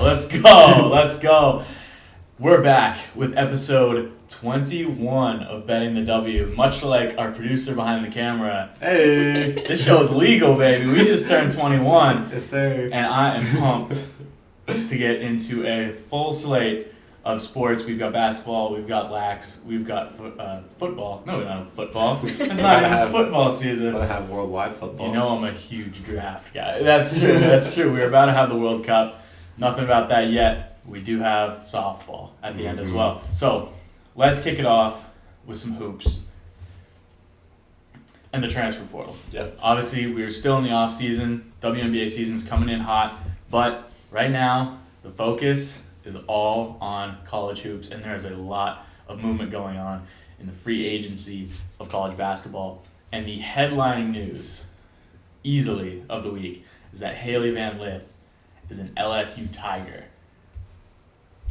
Let's go. Let's go. We're back with episode 21 of Betting the W. Much like our producer behind the camera. Hey. This show is legal, baby. We just turned 21. Yes, sir. And I am pumped to get into a full slate of sports. We've got basketball, we've got LAX, we've got football. No, we don't have football. It's not even football season. We're about to have worldwide football. You know I'm a huge draft guy. That's true. That's true. We're about to have the World Cup. Nothing about that yet. We do have softball at the end as well. So let's kick it off with some hoops and the transfer portal. Yep. Obviously, we're still in the off season. WNBA season's coming in hot, but right now the focus is all on college hoops, and there's a lot of movement going on in the free agency of college basketball. And the headlining news, easily, of the week is that Hailey Van Lith is an LSU Tiger.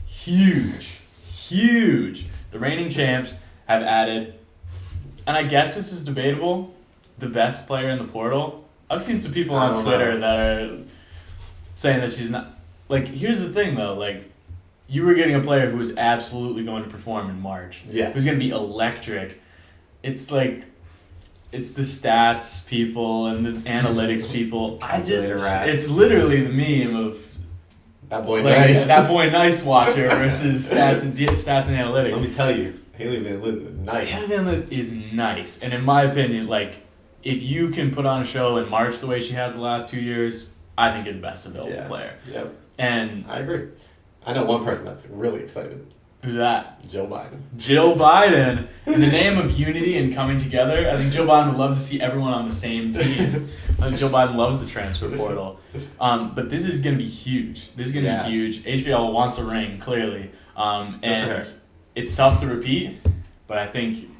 Huge. The reigning champs have added, and I guess this is debatable, the best player in the portal. I've seen some people on Twitter that are saying that she's not. Like, here's the thing, though. Like, you were getting a player who was absolutely going to perform in March. Yeah. Who's going to be electric. It's like, it's the stats people and the analytics people. It's literally the meme of that boy like, nice. That boy nice watcher versus stats and analytics. Let me tell you, Hailey Van Lith is nice. Hailey Van Lith is nice, and in my opinion, like, if you can put on a show in March the way she has the last 2 years, I think you're the best available player. Yep. And I agree. I know one person that's really excited. Who's that? Joe Biden. Joe Biden. In the name of unity and coming together, I think Joe Biden would love to see everyone on the same team. I think Joe Biden loves the transfer portal. But this is going to be huge. This is going to be huge. HBL wants a ring, clearly. And it's tough to repeat, but I think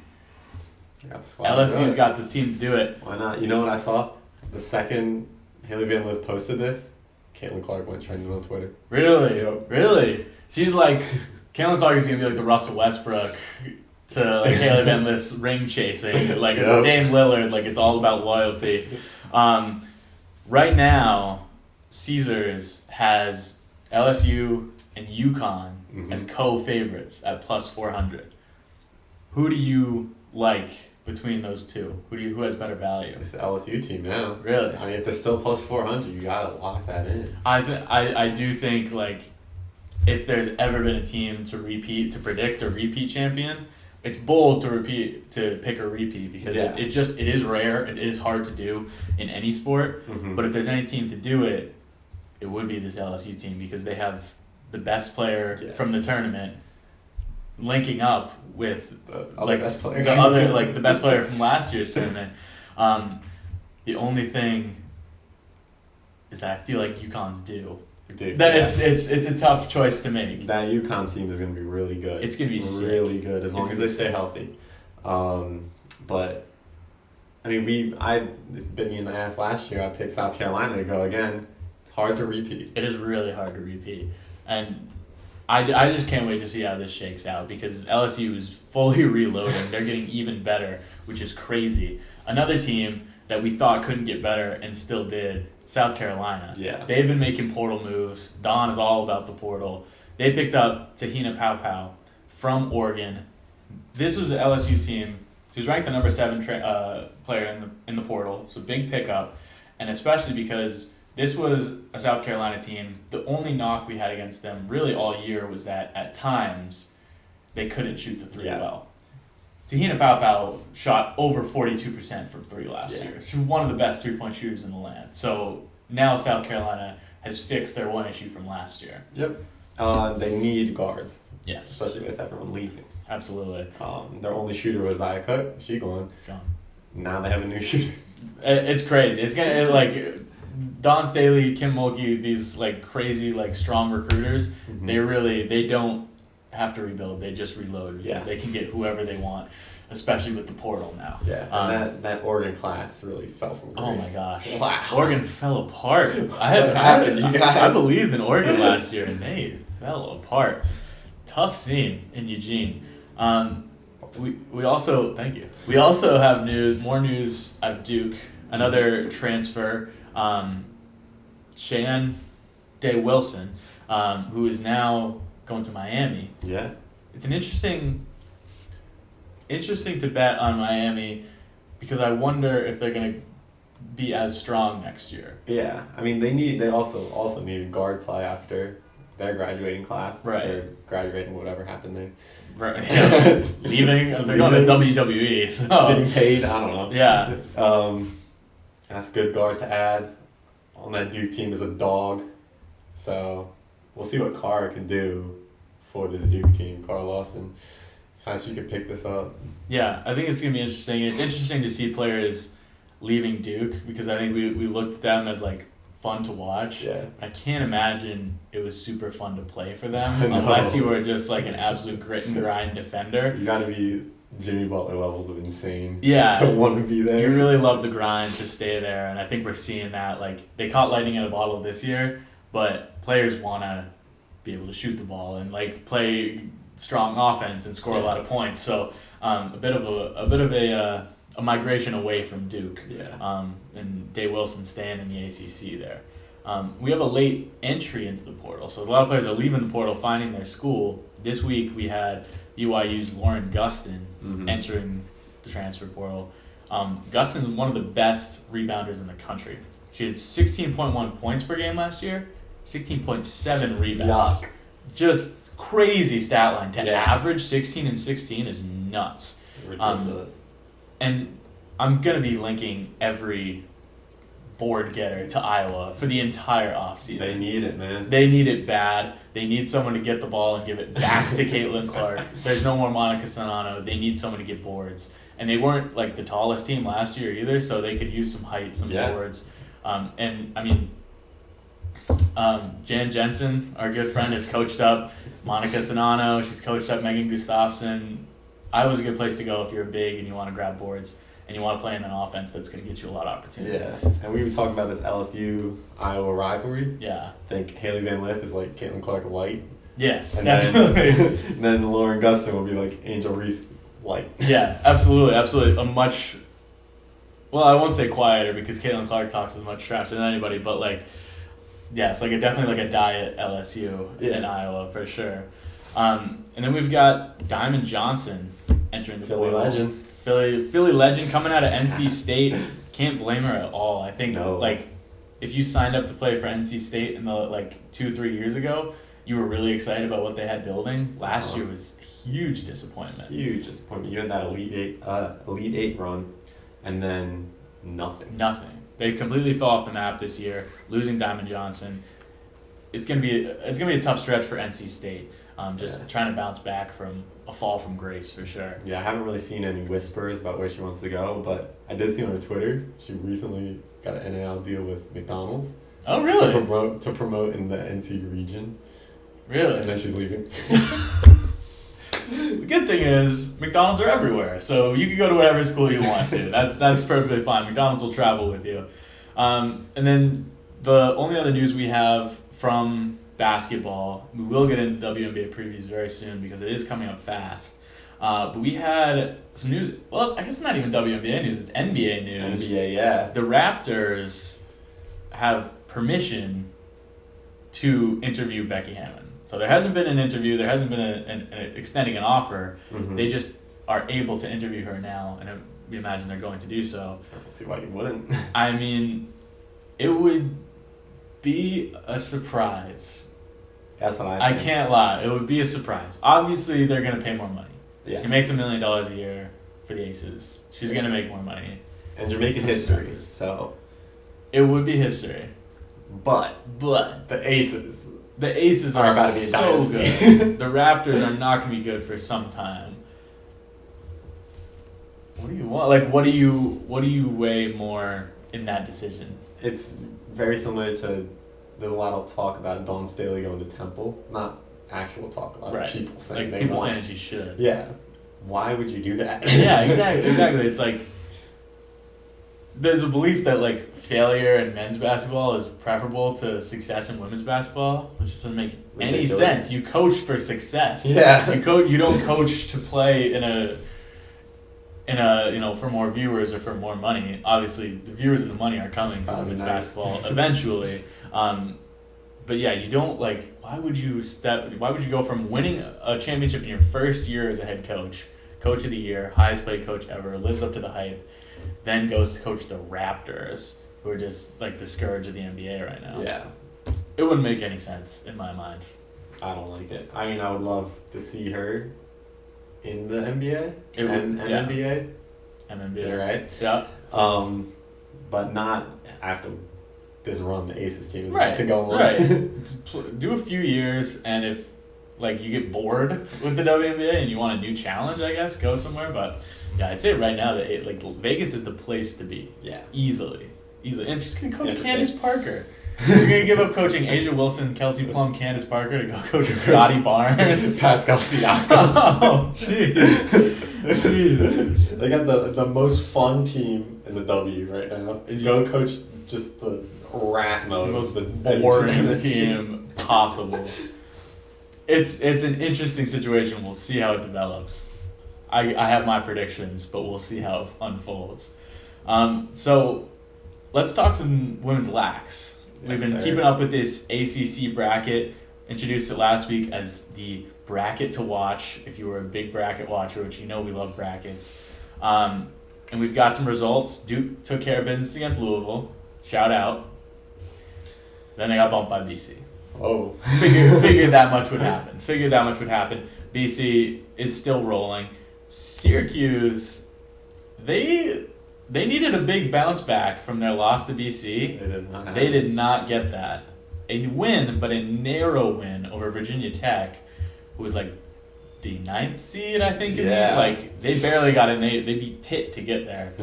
LSU's got the team to do it. Why not? You know what I saw? The second Hailey Van Lith posted this, Caitlin Clark went trending on Twitter. Really? Yep. Really? She's like... Caitlin Clark is going to be like the Russell Westbrook to like Hailey Van Lith's ring chasing. Like Dame Lillard, like it's all about loyalty. Right now, Caesars has LSU and UConn as co-favorites at plus 400. Who do you like between those two? Who has better value? It's the LSU team now. Really? I mean, if they're still plus 400, you got to lock that in. I do think like if there's ever been a team to predict a repeat champion, it's bold to pick a repeat because it is rare. It is hard to do in any sport. But if there's any team to do it, it would be this LSU team because they have the best player from the tournament linking up with the best player. the best player from last year's tournament. The only thing is that I feel like UConn's due. Dude, it's a tough choice to make. That UConn team is going to be really good. It's going to be really good as long as they stay healthy. But I mean, it's bit me in the ass last year. I picked South Carolina to go again. It's hard to repeat. It is really hard to repeat, and I just can't wait to see how this shakes out because LSU is fully reloading. They're getting even better, which is crazy. Another team that we thought couldn't get better and still did. South Carolina. Yeah. They've been making portal moves. Don is all about the portal. They picked up Tahina Paopao from Oregon. This was an LSU team. She was ranked the number 7 player in the portal. So big pickup. And especially because this was a South Carolina team. The only knock we had against them really all year was that at times they couldn't shoot the three well. Tahina Paopao shot over 42% from three last year. She's one of the best three-point shooters in the land. So now South Carolina has fixed their one issue from last year. Yep. They need guards. Yes. Especially with everyone leaving. Absolutely. Their only shooter was Zia Cook. She gone. Now they have a new shooter. It's crazy. It's gonna like Don Staley, Kim Mulkey, these like crazy like strong recruiters. They don't have to rebuild. They just reload because they can get whoever they want, especially with the portal now. Yeah, and that Oregon class really fell from grace. Oh my gosh. Wow. Oregon fell apart. I believed in Oregon last year, and they fell apart. Tough scene in Eugene. We also thank you. We also have more news out of Duke. Another transfer, Cheyenne Day Wilson. who is now going to Miami. Yeah. It's an interesting to bet on Miami because I wonder if they're going to be as strong next year. Yeah, I mean they also need guard play after their graduating class. Right. Or graduating, whatever happened there. Right. Yeah. Leaving. They're going to WWE. So. Getting paid. I don't know. Yeah. That's a good guard to add. On that Duke team is a dog, so we'll see what Carr can do for this Duke team. Carr Lawson, how she could pick this up. Yeah, I think it's gonna be interesting. It's interesting to see players leaving Duke because I think we looked at them as like fun to watch. Yeah. I can't imagine it was super fun to play for them No. unless you were just like an absolute grit and grind defender. You gotta be Jimmy Butler levels of insane. Yeah. To want to be there. You really love the grind to stay there, and I think we're seeing that. Like they caught lightning in a bottle this year, but players want to be able to shoot the ball and like play strong offense and score a lot of points. So a bit of a migration away from Duke. Yeah. And Dave Wilson staying in the ACC there. We have a late entry into the portal, so a lot of players are leaving the portal, finding their school. This week we had BYU's Lauren Gustin entering the transfer portal. Gustin is one of the best rebounders in the country. She had 16.1 points per game last year, 16.7 rebounds. Yuck. Just crazy stat line. To average 16 and 16 is nuts. Ridiculous. And I'm going to be linking every board getter to Iowa for the entire offseason. They need it, man. They need it bad. They need someone to get the ball and give it back to Caitlin Clark. There's no more Monica Sonano. They need someone to get boards. And they weren't like the tallest team last year either, so they could use some height, some boards. And I mean, Jan Jensen, our good friend, has coached up Monica Sonano. She's coached up Megan Gustafson. Iowa's a good place to go if you're big and you want to grab boards and you want to play in an offense that's going to get you a lot of opportunities. Yeah, and we were talking about this LSU-Iowa rivalry. Yeah. I think Hailey Van Lith is like Caitlin Clark light. Yes, And definitely. and then Lauren Gustin will be like Angel Reese light. Yeah, absolutely. A much, well, I won't say quieter because Caitlin Clark talks as much trash as anybody, but like, yeah, it's like definitely like a diet LSU in Iowa for sure. And then we've got Diamond Johnson entering the Philly portal. legend. Philly legend coming out of NC State. Can't blame her at all. I think No. like if you signed up to play for NC State in the like 2-3 years ago, you were really excited about what they had building. Last year was a huge disappointment. Huge disappointment. You had that Elite Eight run, and then nothing. Nothing. They completely fell off the map this year, losing Diamond Johnson. It's gonna be a tough stretch for NC State. Trying to bounce back from a fall from grace for sure. Yeah, I haven't really seen any whispers about where she wants to go, but I did see on her Twitter she recently got an NIL deal with McDonald's. Oh really? To promote in the NC region. Really? And then she's leaving. The good thing is McDonald's are everywhere, so you can go to whatever school you want to. That's perfectly fine. McDonald's will travel with you. And then the only other news we have from basketball, we will get into WNBA previews very soon because it is coming up fast. But we had some news. Well, I guess it's not even WNBA news. It's NBA news. NBA, yeah. The Raptors have permission to interview Becky Hammon. So there hasn't been an interview. There hasn't been an extending an offer. Mm-hmm. They just are able to interview her now, and we imagine they're going to do so. I don't see why you wouldn't. I mean, it would be a surprise. That's what I think. I can't lie. It would be a surprise. Obviously, they're going to pay more money. Yeah. She makes $1 million a year for the Aces. She's going to make more money. And you're making history, so. It would be history. But the the Aces are about to be a so dynasty. good. The Raptors are not going to be good for some time. What do you want? Like, what do you weigh more in that decision? It's very similar to. There's a lot of talk about Dawn Staley going to Temple. Not actual talk. A lot of people saying like they people want. saying she should. Yeah. Why would you do that? Yeah, exactly. It's like there's a belief that like failure in men's basketball is preferable to success in women's basketball, which doesn't make any sense. You coach for success. Yeah. You don't coach to play in a for more viewers or for more money. Obviously, the viewers and the money are coming to women's basketball eventually. But yeah, you don't like. Why would you go from winning a championship in your first year as a head coach, coach of the year, highest paid coach ever, lives up to the hype, then goes to coach the Raptors, who are just like the scourge of the NBA right now? Yeah. It wouldn't make any sense in my mind. I don't like it. I mean, I would love to see her in the NBA It and would- yeah. NBA. MNBA. You're right. Yeah. But not after this run the Aces team is Right. about to go on. Right. Do a few years, and if like you get bored with the WNBA and you want a new challenge, I guess go somewhere. But yeah, I'd say right now that like Vegas is the place to be. Yeah. Easily, and she's gonna coach Yeah, Candace Parker. You're gonna give up coaching Asia Wilson, Kelsey Plum, Candace Parker to go coach Scotty Barnes. Pascal Siakam. Oh, jeez. Jeez. They got the most fun team in the W right now. Go coach just the rat mode. The most the boring team possible. It's an interesting situation. We'll see how it develops. I have my predictions, but we'll see how it unfolds. So let's talk some women's lax. We've been keeping up with this ACC bracket. Introduced it last week as the bracket to watch if you were a big bracket watcher, which you know we love brackets. And we've got some results. Duke took care of business against Louisville. Shout out. Then they got bumped by BC. Oh. Figured that much would happen. BC is still rolling. Syracuse, they needed a big bounce back from their loss to BC. They did not get that. A win, but a narrow win over Virginia Tech, who was like the 9th seed, I think. Yeah. Like they barely got in. They beat Pitt to get there.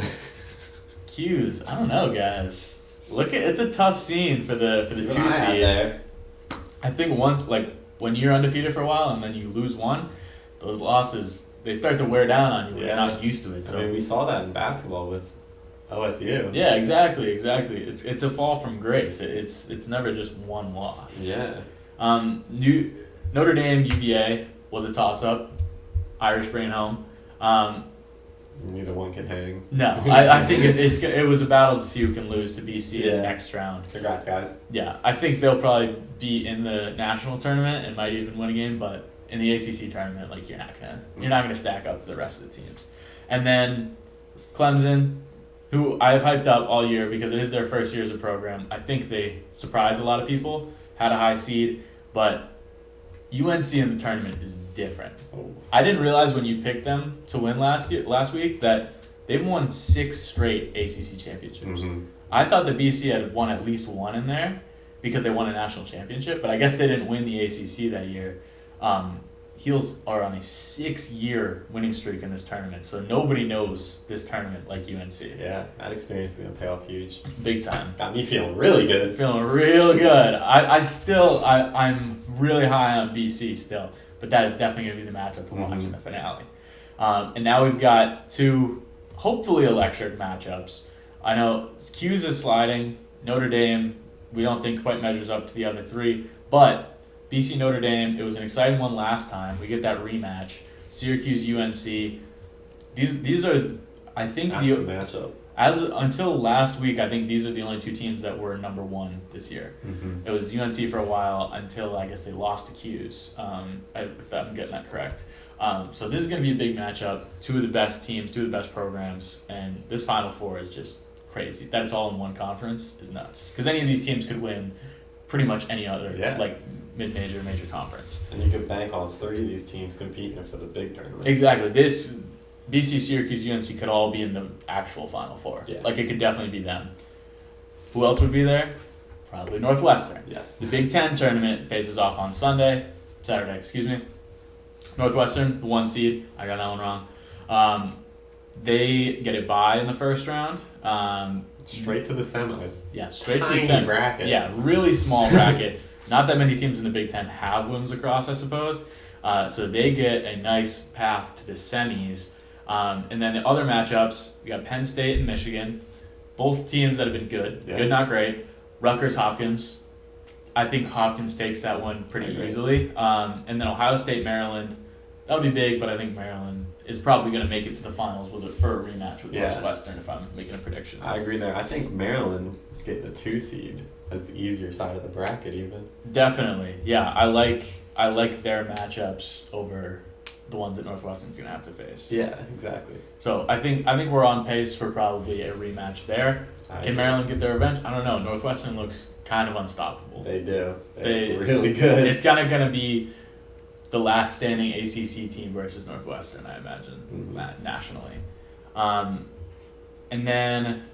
Q's, I don't know, guys. It's a tough scene for the 2 seed. There. I think once, like, when you're undefeated for a while and then you lose one, those losses, they start to wear down on you when you're not used to it. So I mean, we saw that in basketball with OSU. yeah, exactly. It's a fall from grace. It's never just one loss. Yeah. Notre Dame UVA was a toss-up. Irish bringing home. Neither one can hang. No, I think it was a battle to see who can lose to BC in the next round. Congrats, guys. Yeah, I think they'll probably be in the national tournament and might even win a game, but in the ACC tournament, like you're not gonna stack up to the rest of the teams. And then Clemson, who I've hyped up all year because it is their first year as a program. I think they surprised a lot of people, had a high seed, but UNC in the tournament is different. Oh. I didn't realize when you picked them to win last week that they've won 6 straight ACC championships. Mm-hmm. I thought the BC had won at least one in there because they won a national championship, but I guess they didn't win the ACC that year. Heels are on a 6-year winning streak in this tournament, so nobody knows this tournament like UNC. Yeah, that experience is going to pay off huge. Big time. Got me feeling really good. Feeling real good. I'm really high on BC still, but that is definitely going to be the matchup to watch in the finale. And now we've got 2 hopefully electric matchups. I know Q's is sliding. Notre Dame, we don't think quite measures up to the other 3, but BC Notre Dame, it was an exciting one last time. We get that rematch. Syracuse UNC. These are, I think, That's the matchup. Until last week, I think these are the only 2 teams that were number 1 this year. Mm-hmm. It was UNC for a while until I guess they lost to Q's, if I'm getting that correct. So this is going to be a big matchup. 2 of the best teams, 2 of the best programs, and this Final Four is just crazy. That it's all in one conference is nuts. Because any of these teams could win pretty much any other like mid-major, major conference. And you could bank on 3 of these teams competing for the big tournament. Exactly. This BC, Syracuse, UNC could all be in the actual Final Four. Yeah. Like, it could definitely be them. Who else would be there? Probably Northwestern. Yes. The Big Ten tournament faces off on Saturday. Northwestern, the 1 seed. I got that one wrong. They get a bye in the first round. Straight to the semis. Yeah, straight to the Tiny semis. bracket. Yeah, really small bracket. Not that many teams in the Big Ten have women's lacrosse, I suppose. So they get a nice path to the semis. And then the other matchups, we got Penn State and Michigan. Both teams that have been good. Yeah. Good, not great. Rutgers, Hopkins. I think Hopkins takes that one pretty easily. And then Ohio State, Maryland. that'll be big, but I think Maryland is probably going to make it to the finals for a rematch with Northwestern if I'm making a prediction. I agree there. I think Maryland get the 2 seed as the easier side of the bracket even. Definitely. Yeah, I like their matchups over the ones that Northwestern's going to have to face. Yeah, exactly. So I think we're on pace for probably a rematch there. Can Maryland get their revenge? I don't know. Northwestern looks kind of unstoppable. They do. They're really good. It's kind of going to be the last standing ACC team versus Northwestern, I imagine, nationally. And then,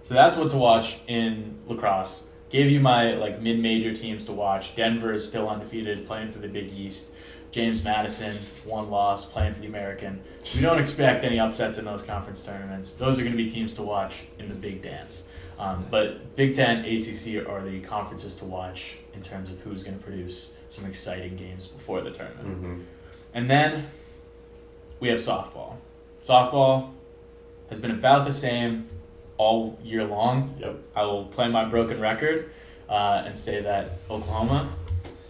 so that's what to watch in lacrosse. Gave you my mid-major teams to watch. Denver is still undefeated, playing for the Big East. James Madison, 1 loss, playing for the American. We don't expect any upsets in those conference tournaments. Those are going to be teams to watch in the big dance. But Big Ten, ACC are the conferences to watch in terms of who's going to produce some exciting games before the tournament. Mm-hmm. And then we have softball. Softball has been about the same all year long. Yep. I will play my broken record and say that Oklahoma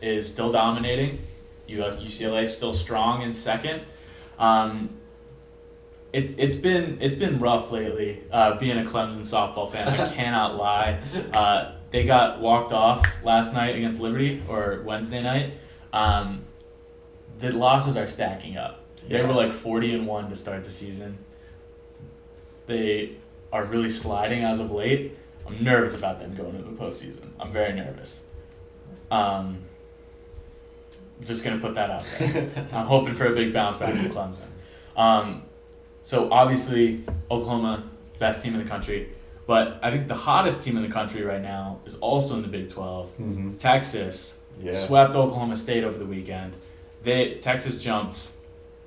is still dominating. UCLA is still strong in second. It's been rough lately being a Clemson softball fan. I cannot lie. They got walked off last night against Liberty or Wednesday night. The losses are stacking up. They were 40-1 to start the season. They are really sliding as of late. I'm nervous about them going into the postseason. I'm very nervous. Just going to put that out there. I'm hoping for a big bounce back from Clemson. So obviously, Oklahoma, best team in the country. But I think the hottest team in the country right now is also in the Big 12. Mm-hmm. Texas swept Oklahoma State over the weekend. Texas jumped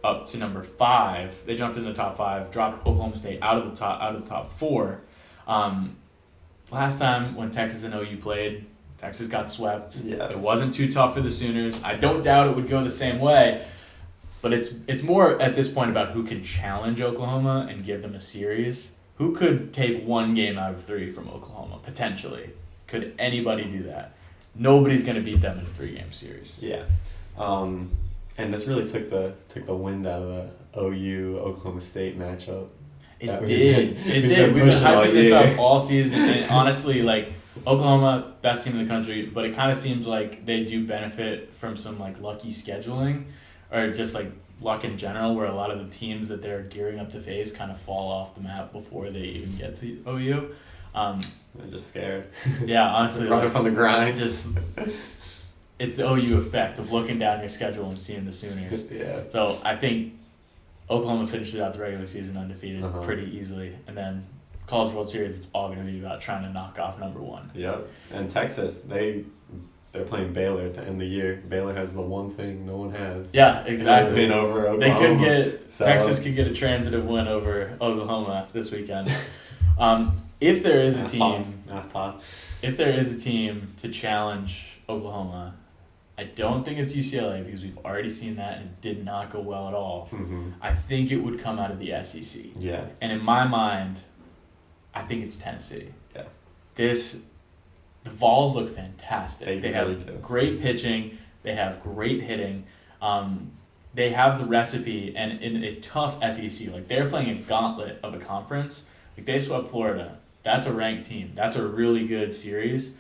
up to number 5. They jumped in the top 5, dropped Oklahoma State out of the top 4. Last time when Texas and OU played, Texas got swept. Yes. It wasn't too tough for the Sooners. I don't doubt it would go the same way, but it's more at this point about who can challenge Oklahoma and give them a series. Who could take 1 game out of 3 from Oklahoma, potentially? Could anybody do that? Nobody's going to beat them in a 3-game series. Yeah. And this really took the wind out of the OU Oklahoma State matchup. It did. We've been hyping this up all season, and honestly, Oklahoma, best team in the country, but it kind of seems like they do benefit from some lucky scheduling, or just luck in general, where a lot of the teams that they're gearing up to face kind of fall off the map before they even get to OU. I'm just scared. Yeah, honestly, running from the grind. It's the OU effect of looking down your schedule and seeing the Sooners. Yeah. So I think Oklahoma finishes out the regular season undefeated pretty easily, and then College World Series, it's all going to be about trying to knock off number 1. Yep. And Texas, they're playing Baylor to end the year. Baylor has the one thing no one has. Yeah, exactly. Win over Oklahoma. Texas could get a transitive win over Oklahoma this weekend. If there is a team, if there is a team to challenge Oklahoma, I don't think it's UCLA because we've already seen that and it did not go well at all. Mm-hmm. I think it would come out of the SEC. Yeah. And in my mind, I think it's Tennessee. Yeah. The Vols look fantastic. They really have do. Great pitching. They have great hitting. They have the recipe, and in a tough SEC, they're playing a gauntlet of a conference. They swept Florida. That's a ranked team. That's a really good series.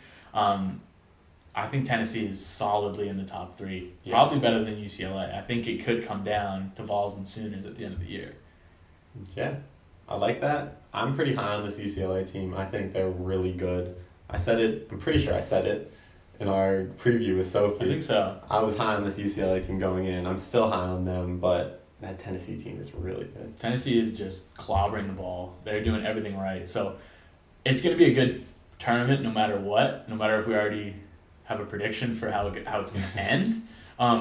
I think Tennessee is solidly in the top 3. Yeah. Probably better than UCLA. I think it could come down to Vols and Sooners at the end of the year. Yeah, I like that. I'm pretty high on this UCLA team. I think they're really good. I said it, I'm pretty sure I said it in our preview with Sophie. I think so. I was high on this UCLA team going in. I'm still high on them, but that Tennessee team is really good. Tennessee is just clobbering the ball. They're doing everything right. So it's going to be a good tournament no matter what, no matter if we already have a prediction for how it's going to end.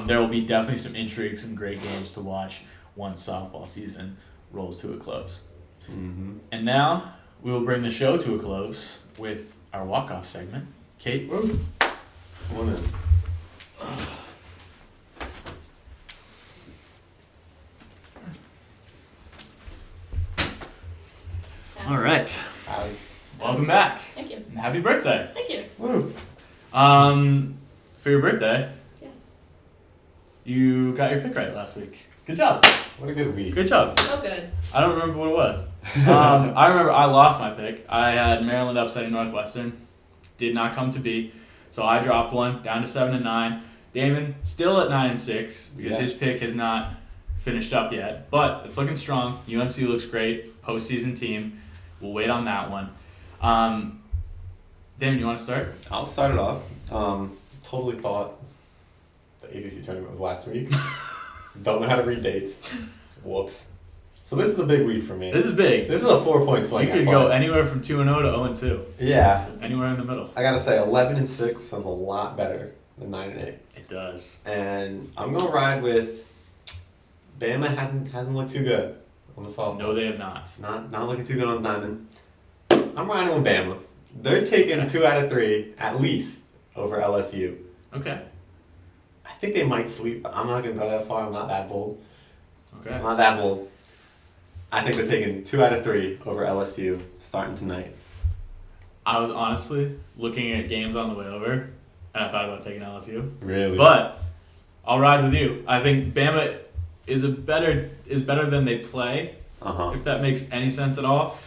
There will be definitely some intrigue, some great games to watch once softball season rolls to a close. Mm-hmm. And now we will bring the show to a close with our walk-off segment. Cait? Woo. Come on in. All right. Howdy. Welcome back. Thank you. And happy birthday. Thank you. Woo. For your birthday, Yes. you got your pick right last week. Good job. What a good week. Good job. So good. I don't remember what it was. I remember I lost my pick. I had Maryland upsetting Northwestern. Did not come to be. So I dropped one down to 7-9. Damon still at 9-6 because his pick has not finished up yet. But it's looking strong. UNC looks great. Postseason team. We'll wait on that one. Damon, you want to start? I'll start it off. Totally thought the ACC tournament was last week. Don't know how to read dates. Whoops. So this is a big week for me. This is big. This is a 4-point swing. You could go anywhere from 2-0 to 0-2. Yeah. Anywhere in the middle. I gotta say, 11-6 sounds a lot better than 9-8. It does. And I'm gonna ride with Bama. Hasn't looked too good on the softball. No, they have not. Not looking too good on the diamond. I'm riding with Bama. They're taking 2 out of 3 at least over LSU. Okay. I think they might sweep, but I'm not gonna go that far. I'm not that bold. Okay. I'm not that bold. I think they're taking 2 out of 3 over LSU starting tonight. I was honestly looking at games on the way over, and I thought about taking LSU. Really? But I'll ride with you. I think Bama is better than they play. If that makes any sense at all.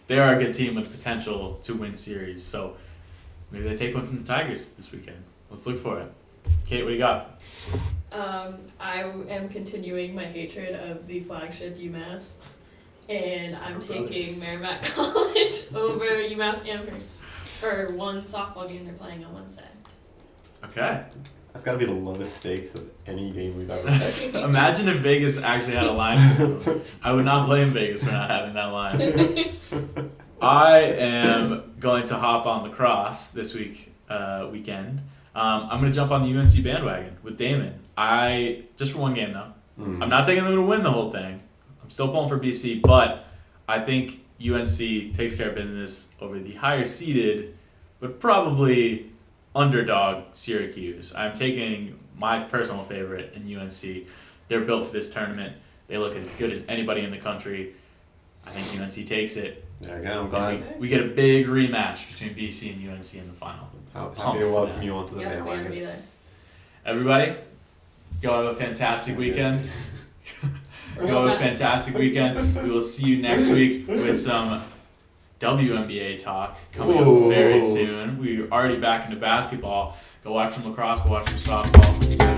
They are a good team with potential to win series. So maybe they take one from the Tigers this weekend. Let's look for it. Cait, what do you got? I am continuing my hatred of the flagship UMass, and I'm taking Merrimack College over UMass Amherst for one softball game they're playing on Wednesday. Okay. That's got to be the lowest stakes of any game we've ever played. Imagine if Vegas actually had a line. I would not blame Vegas for not having that line. I am going to hop on lacrosse this weekend. I'm going to jump on the UNC bandwagon with Damon. Just for one game, though. I'm not taking them to win the whole thing. I'm still pulling for BC, but I think UNC takes care of business over the higher seeded, but probably underdog Syracuse. I'm taking my personal favorite in UNC. They're built for this tournament. They look as good as anybody in the country. I think UNC takes it. There you go. I'm glad. We get a big rematch between BC and UNC in the final. Happy to welcome you onto the We're bandwagon. gonna be there. Everybody, go have a fantastic weekend. Go have a fantastic weekend. We will see you next week with some WNBA talk coming up very soon. We're already back into basketball. Go watch some lacrosse, go watch some softball.